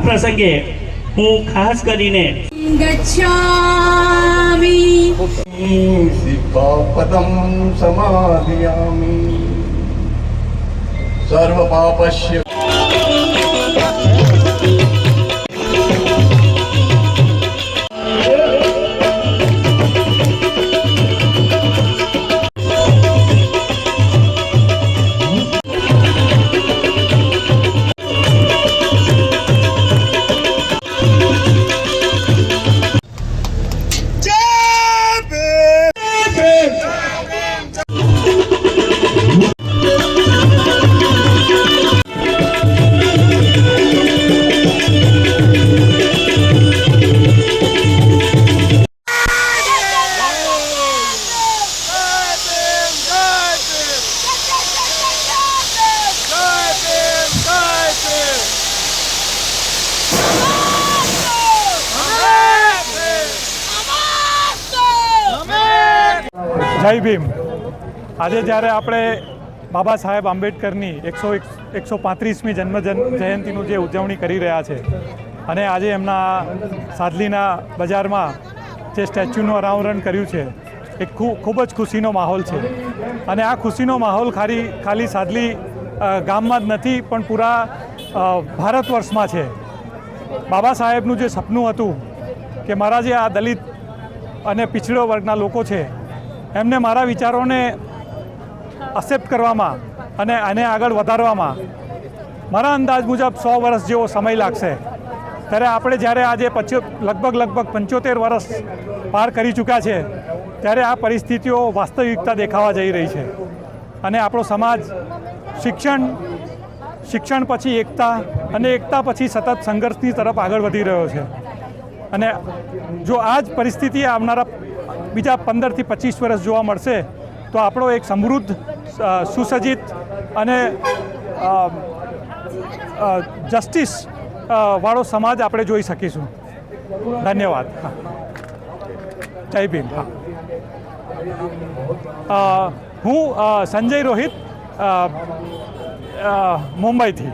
પ્રસંગે હું ખાસ કરીને ગચ્છામિ સિદ્ધાપદમ સમાધિયામિ સર્વ પાપસ્ય જય ભીમ. આજે જ્યારે આપણે બાબા સાહેબ આંબેડકરની 135મી જન્મ જયંતિનું જે ઉજવણી કરી રહ્યા છે અને આજે એમના સાદલીના બજારમાં જે સ્ટેચ્યુનું અનાવરણ કર્યું છે એ ખૂબ જ ખુશીનો માહોલ છે. અને આ ખુશીનો માહોલ ખાલી સાદલી ગામમાં જ નથી પણ પૂરા ભારત વર્ષમાં છે. બાબા સાહેબનું જે સપનું હતું કે મારા જે આ દલિત અને પીછડો વર્ગના લોકો છે એમને મારા વિચારોને એક્સેપ્ટ કરવામાં અને આને આગળ વધારવામાં મારા અંદાજ મુજબ 100 વર્ષ જેવો સમય લાગશે. ત્યારે આપણે જ્યારે આજે લગભગ 75 વર્ષ પાર કરી ચૂક્યા છે ત્યારે આ પરિસ્થિતિઓ વાસ્તવિકતા દેખાવા જઈ રહી છે. અને આપણો સમાજ શિક્ષણ પછી એકતા અને એકતા પછી સતત સંઘર્ષની તરફ આગળ વધી રહ્યો છે. અને જો આ જ પરિસ્થિતિ આવનારા બીજા 15 થી 25 વર્ષ જોવા મળશે તો આપણો એક સમૃદ્ધ સુસજ્જિત અને જસ્ટિસ વાળો સમાજ આપણે જોઈ શકીશું. ધન્યવાદ. જય ભીમ. હું સંજય રોહિત, મુંબઈથી.